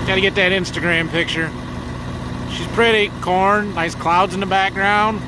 Gotta get that Instagram picture. She's pretty. Corn, nice clouds in the background.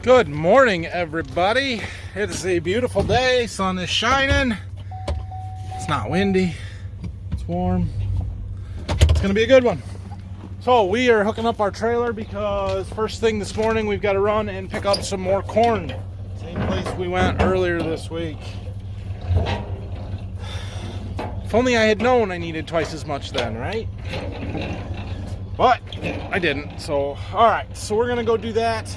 Good morning, everybody. It is a beautiful day. Sun is shining. It's not windy. It's warm. It's gonna be a good one. So we are hooking up our trailer because first thing this morning we've got to run and pick up some more corn. Same place we went earlier this week. If only I had known I needed twice as much then, right? But I didn't. So all right, so we're gonna go do that.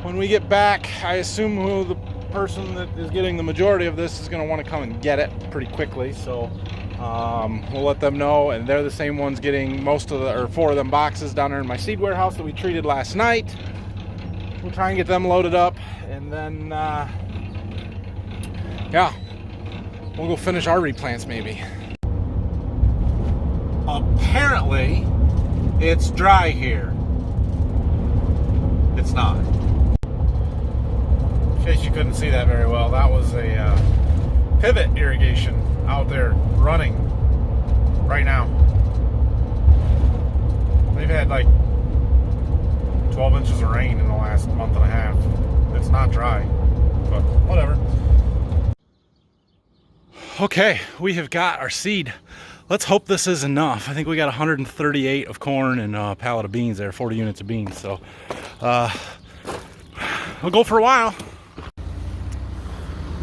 When we get back, I assume who the person that is getting the majority of this is going to want to come and get it pretty quickly. So we'll let them know, and they're the same ones getting most of the, or 4 of them boxes down there in my seed warehouse that we treated last night. We'll try and get them loaded up, and then yeah, we'll go finish our replants maybe. Apparently, it's dry here. It's not. In case you couldn't see that very well, that was a pivot irrigation out there running right now. They've had like 12 inches of rain in the last month and a half. It's not dry, but whatever. Okay, we have got our seed. Let's hope this is enough. I think we got 138 of corn and a pallet of beans there, 40 units of beans. So we'll go for a while.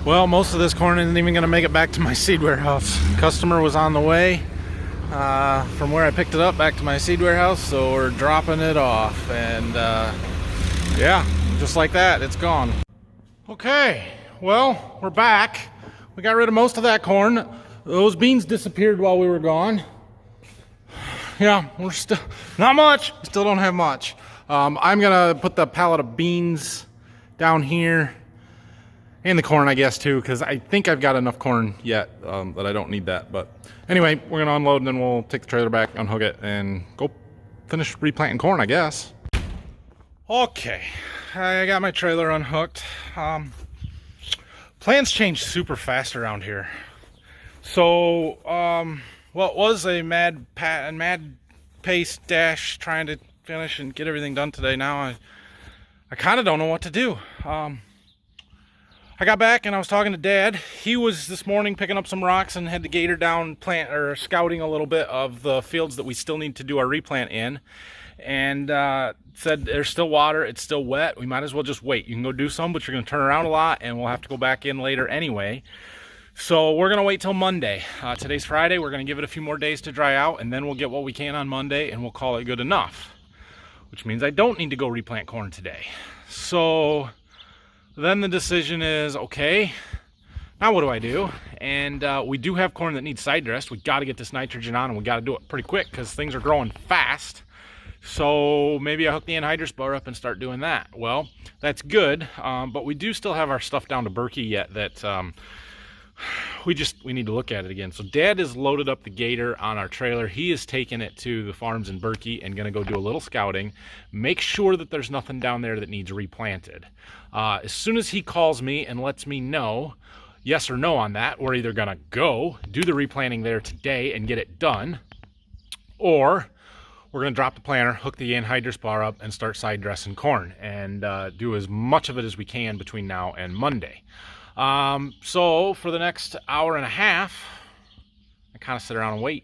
Well, most of this corn isn't even going to make it back to my seed warehouse. Customer was on the way from where I picked it up back to my seed warehouse, so we're dropping it off. And yeah, just like that, it's gone. Okay, well, we're back. We got rid of most of that corn. Those beans disappeared while we were gone. Yeah, we're still, not much. Still don't have much. I'm going to put the pallet of beans down here. And the corn, I guess, too, because I think I've got enough corn yet that I don't need that. But anyway, we're going to unload, and then we'll take the trailer back, unhook it, and go finish replanting corn, I guess. Okay, I got my trailer unhooked. Plans change super fast around here. So, well, it was a mad pace dash trying to finish and get everything done today. Now I kind of don't know what to do. I got back and I was talking to Dad. He was this morning picking up some rocks and had the gator down scouting a little bit of the fields that we still need to do our replant in, and said there's still water, it's still wet, we might as well just wait. You can go do some, but you're going to turn around a lot and we'll have to go back in later anyway. So we're going to wait till Monday. Today's Friday. We're going to give it a few more days to dry out, and then we'll get what we can on Monday and we'll call it good enough, which means I don't need to go replant corn today. So then the decision is, okay, now what do I do? And we do have corn that needs side dressed. We got to get this nitrogen on, and we got to do it pretty quick because things are growing fast. So maybe I hook the anhydrous bar up and start doing that. Well, that's good, but we do still have our stuff down to Berkey yet that we need to look at it again. So Dad has loaded up the gator on our trailer. He is taking it to the farms in Berkey and going to go do a little scouting, make sure that there's nothing down there that needs replanted. As soon as he calls me and lets me know yes or no on that, we're either going to go do the replanting there today and get it done, or we're going to drop the planter, hook the anhydrous bar up, and start side dressing corn and do as much of it as we can between now and Monday. So for the next hour and a half, I kind of sit around and wait.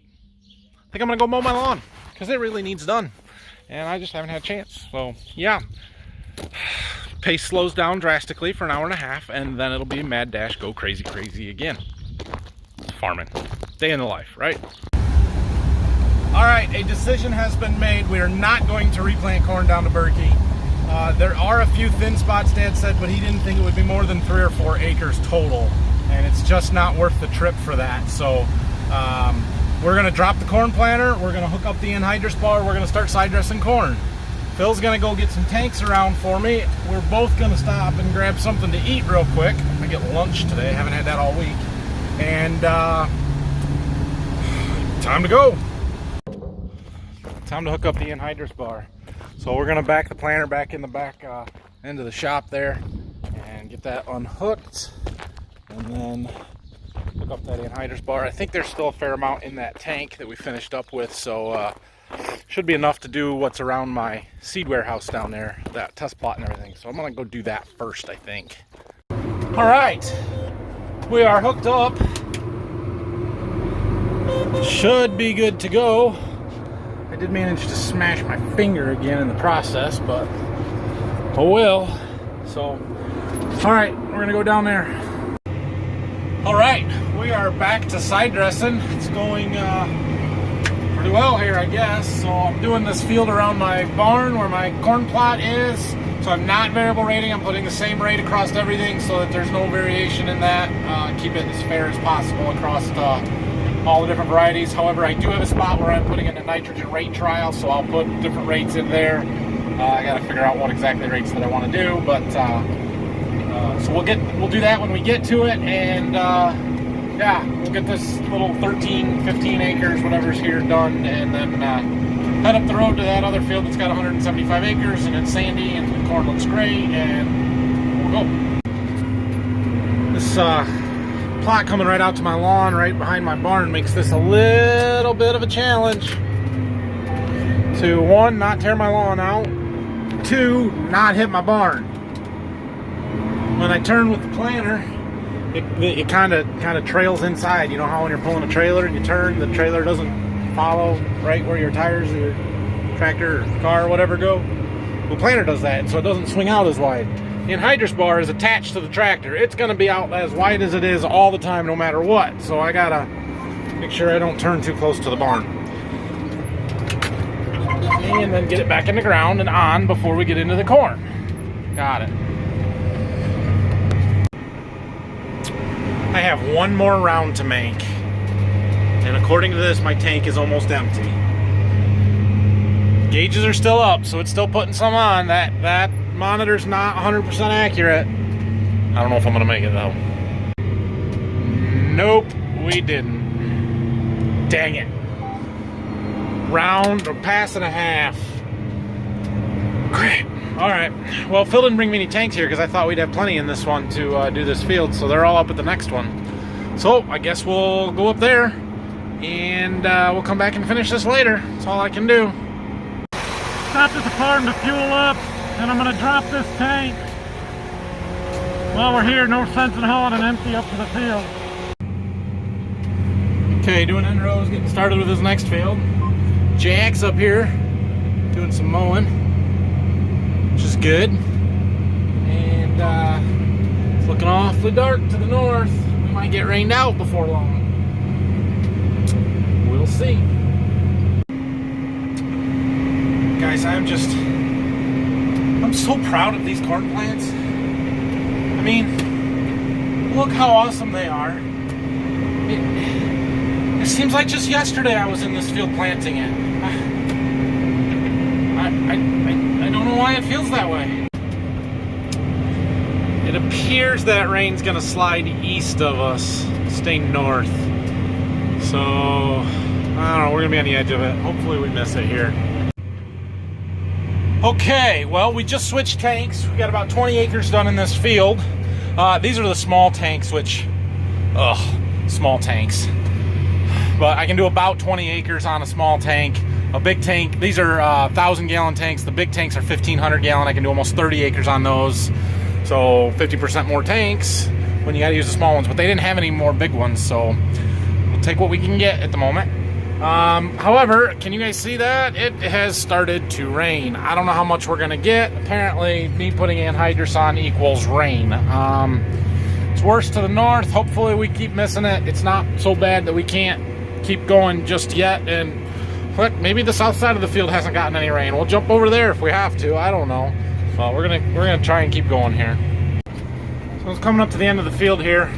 I think I'm going to go mow my lawn because it really needs done, and I just haven't had a chance. So yeah, pace slows down drastically for an hour and a half, and then it'll be mad dash, go crazy again. Farming, day in the life, right? All right, a decision has been made. We are not going to replant corn down to Berkey. There are a few thin spots, Dad said, but he didn't think it would be more than 3 or 4 acres total, and it's just not worth the trip for that. So we're going to drop the corn planter, we're going to hook up the anhydrous bar, we're going to start side dressing corn. Phil's going to go get some tanks around for me. We're both going to stop and grab something to eat real quick. I get lunch today, I haven't had that all week. And time to go. time to hook up the anhydrous bar. So we're gonna back the planter back in the back end of the shop there and get that unhooked, and then hook up that anhydrous bar. I think there's still a fair amount in that tank that we finished up with, so should be enough to do what's around my seed warehouse down there, that test plot and everything. So I'm gonna go do that first, I think. All right, we are hooked up. Should be good to go. I did manage to smash my finger again in the process, but oh well. So, all right, we're gonna go down there. All right, we are back to side dressing. It's going pretty well here, I guess. So I'm doing this field around my barn where my corn plot is. So I'm not variable rating. I'm putting the same rate across everything so that there's no variation in that. Keep it as fair as possible across all the different varieties. However, I do have a spot where I'm putting in a nitrogen rate trial, so I'll put different rates in there. I got to figure out what exactly rates that I want to do, but so we'll do that when we get to it, and yeah, we'll get this little 13, 15 acres, whatever's here, done, and then head up the road to that other field that's got 175 acres, and it's sandy, and the corn looks great, and we'll go. This plot coming right out to my lawn, right behind my barn, makes this a little bit of a challenge to, one, not tear my lawn out, two, not hit my barn. When I turn with the planter, it kind of trails inside. You know how when you're pulling a trailer and you turn, the trailer doesn't follow right where your tires or your tractor or car or whatever go? The planter does that, so it doesn't swing out as wide. The anhydrous bar is attached to the tractor. It's going to be out as wide as it is all the time, no matter what. So I gotta make sure I don't turn too close to the barn. And then get it back in the ground and on before we get into the corn. Got it. I have one more round to make. And according to this, my tank is almost empty. Gauges are still up, so it's still putting some on. That monitor's not 100% accurate. I don't know if I'm gonna make it though. Nope, we didn't. Dang it. Round or pass and a half. Great. All right. Well, Phil didn't bring me any tanks here because I thought we'd have plenty in this one to do this field, so they're all up at the next one. So I guess we'll go up there and we'll come back and finish this later. That's all I can do. Stopped at the farm to fuel up, and I'm gonna drop this tank. While we're here, no sense in hauling an empty up to the field. Okay, doing end rows, getting started with this next field. Jack's up here doing some mowing, which is good. And it's looking awfully dark to the north. We might get rained out before long. We'll see. Guys, I'm so proud of these corn plants. I mean, look how awesome they are. It seems like just yesterday I was in this field planting it. I don't know why it feels that way. It appears that rain's gonna slide east of us, stay north. So, I don't know, we're gonna be on the edge of it. Hopefully we miss it here. Okay, well, we just switched tanks. We got about 20 acres done in this field. These are the small tanks, which, small tanks. But I can do about 20 acres on a small tank. A big tank, these are 1,000-gallon tanks. The big tanks are 1,500-gallon. I can do almost 30 acres on those. So 50% more tanks when you gotta use the small ones. But they didn't have any more big ones, so we'll take what we can get at the moment. However, can you guys see that? It has started to rain. I don't know how much we're gonna get. Apparently, me putting anhydrous on equals rain. It's worse to the north. Hopefully we keep missing it. It's not so bad that we can't keep going just yet. And look, maybe the south side of the field hasn't gotten any rain. We'll jump over there if we have to. I don't know. But we're gonna try and keep going here. So it's coming up to the end of the field here.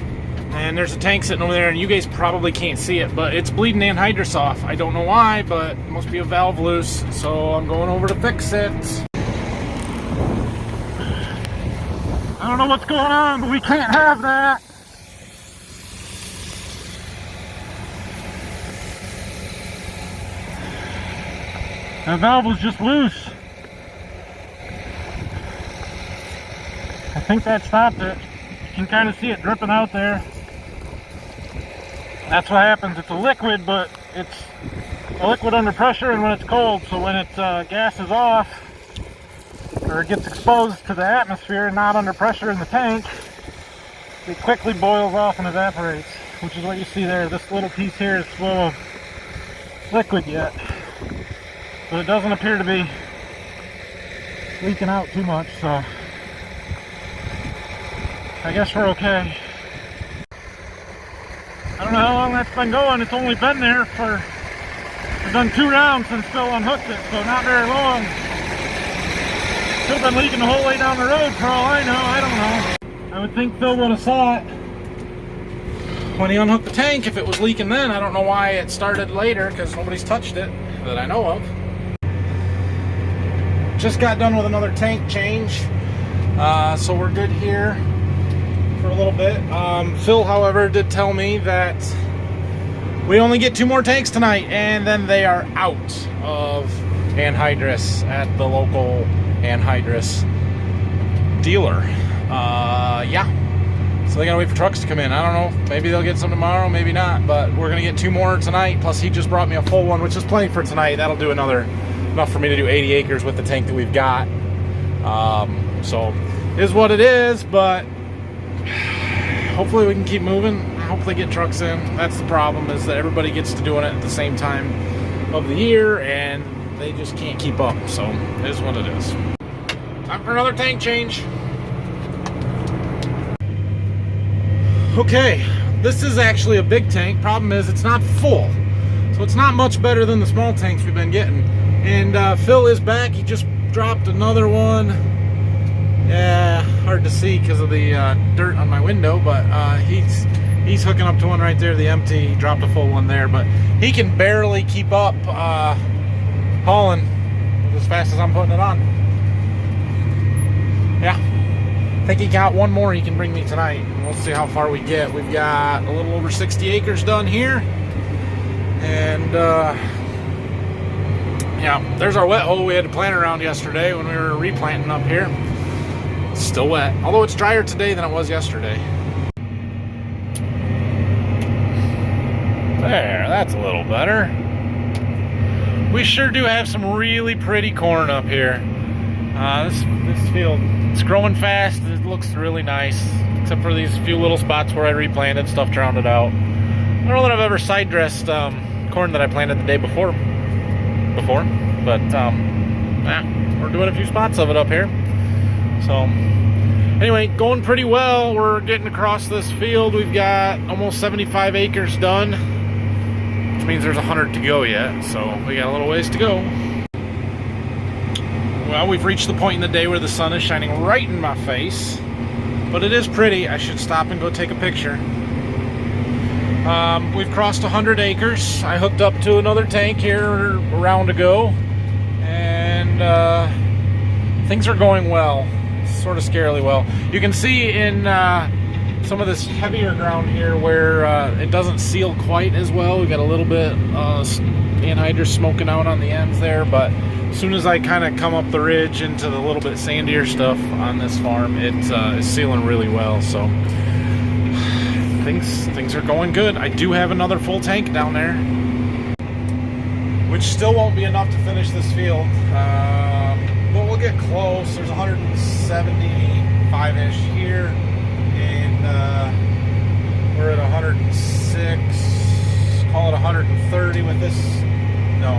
And there's a tank sitting over there, and you guys probably can't see it, but it's bleeding anhydrous off. I don't know why, but it must be a valve loose, so I'm going over to fix it. I don't know what's going on, but we can't have that. The valve was just loose. I think that stopped it. You can kind of see it dripping out there. That's what happens. It's a liquid, but it's a liquid under pressure and when it's cold. So when its gas is off, or it gets exposed to the atmosphere and not under pressure in the tank, it quickly boils off and evaporates, which is what you see there. This little piece here is full of liquid yet, but it doesn't appear to be leaking out too much, so I guess we're okay. I don't know how long that's been going. It's only been there for, we've done 2 rounds since Phil unhooked it, so not very long. Could have been leaking the whole way down the road for all I know. I don't know. I would think Phil would have saw it when he unhooked the tank if it was leaking then. I don't know why it started later, because nobody's touched it that I know of. Just got done with another tank change, so we're good here for a little bit. Phil, however, did tell me that we only get 2 more tanks tonight, and then they are out of anhydrous at the local anhydrous dealer. Yeah, so they gotta wait for trucks to come in. I don't know, maybe they'll get some tomorrow, maybe not, but we're gonna get 2 more tonight. Plus he just brought me a full one, which is plenty for tonight. That'll do enough for me to do 80 acres with the tank that we've got. So is what it is, but hopefully we can keep moving. Hopefully get trucks in. That's the problem, is that everybody gets to doing it at the same time of the year and they just can't keep up. So it is what it is. Time for another tank change. Okay, this is actually a big tank. Problem is it's not full, so it's not much better than the small tanks we've been getting. And Phil is back. He just dropped another one. Yeah, hard to see because of the dirt on my window, but he's hooking up to one right there, the empty. He dropped a full one there, but he can barely keep up hauling as fast as I'm putting it on. Yeah, I think he got one more he can bring me tonight. We'll see how far we get. We've got a little over 60 acres done here, and yeah, there's our wet hole we had to plant around yesterday when we were replanting up here. It's still wet, although it's drier today than it was yesterday. There, that's a little better. We sure do have some really pretty corn up here. This field, it's growing fast. It looks really nice, except for these few little spots where I replanted, stuff drowned it out. I don't know that I've ever side dressed corn that I planted the day before, but we're doing a few spots of it up here. So anyway, going pretty well. We're getting across this field. We've got almost 75 acres done, which means there's 100 to go yet, so we got a little ways to go. Well, we've reached the point in the day where the sun is shining right in my face, but it is pretty. I should stop and go take a picture. We've crossed 100 acres. I hooked up to another tank here a round ago, and things are going well, sort of scarily well. You can see in some of this heavier ground here where it doesn't seal quite as well. We've got a little bit anhydrous smoking out on the ends there, but as soon as I kind of come up the ridge into the little bit sandier stuff on this farm, it is sealing really well. So things are going good. I do have another full tank down there, which still won't be enough to finish this field, but we'll get close. There's 175-ish here, and we're at 106, call it 130 with this, no,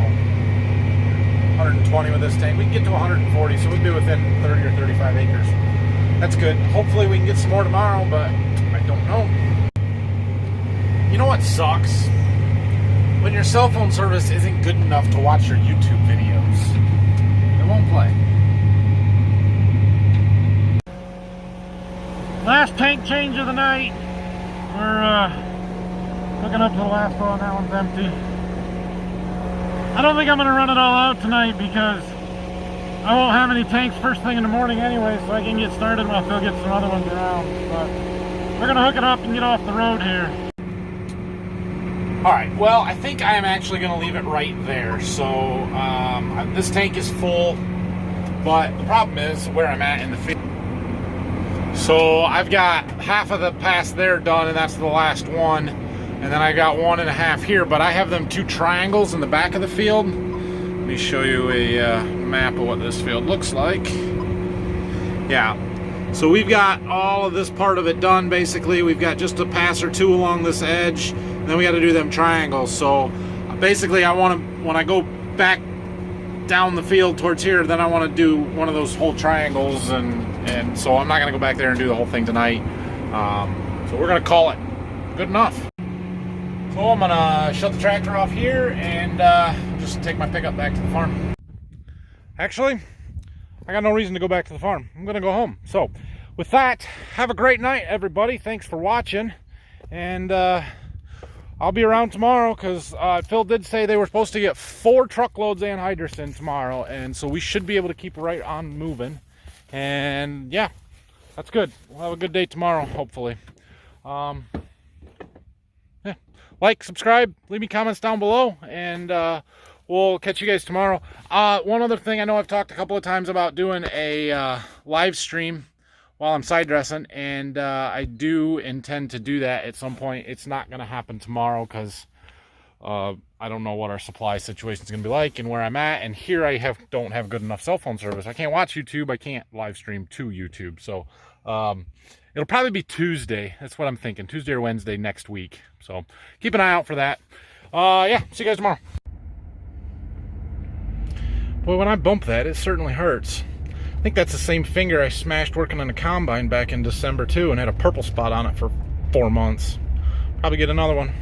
120 with this tank. We can get to 140, so we'd be within 30 or 35 acres. That's good. Hopefully we can get some more tomorrow, but I don't know. You know what sucks? When your cell phone service isn't good enough to watch your YouTube videos. It won't play. Last tank change of the night. We're hooking up to the last one. That one's empty. I don't think I'm going to run it all out tonight because I won't have any tanks first thing in the morning anyway, so I can get started while Phil gets some other ones around. But we're going to hook it up and get off the road here. All right, well, I think I am actually going to leave it right there. So this tank is full, but the problem is where I'm at in the field. So I've got half of the pass there done, and that's the last one. And then I got 1.5 here, but I have them 2 triangles in the back of the field. Let me show you a map of what this field looks like. Yeah, so we've got all of this part of it done, basically. We've got just a pass or 2 along this edge, and then we got to do them triangles. So basically I want to, when I go back down the field towards here, then I want to do one of those whole triangles, and so I'm not going to go back there and do the whole thing tonight. So we're going to call it good enough. So I'm going to shut the tractor off here and just take my pickup back to the farm. Actually, I got no reason to go back to the farm. I'm going to go home. So with that, have a great night, everybody. Thanks for watching. And I'll be around tomorrow because Phil did say they were supposed to get 4 truckloads of anhydrous in tomorrow. And so we should be able to keep right on moving. And yeah, that's good. We'll have a good day tomorrow, hopefully. Yeah. Like, subscribe, leave me comments down below, and we'll catch you guys tomorrow. One other thing, I know I've talked a couple of times about doing a live stream while I'm side dressing, and I do intend to do that at some point. It's not going to happen tomorrow because I don't know what our supply situation is going to be like and where I'm at. And here I don't have good enough cell phone service. I can't watch YouTube. I can't live stream to YouTube. So it'll probably be Tuesday. That's what I'm thinking. Tuesday or Wednesday next week. So keep an eye out for that. Yeah, see you guys tomorrow. Boy, when I bump that, it certainly hurts. I think that's the same finger I smashed working on the combine back in December too, and had a purple spot on it for 4 months. Probably get another one.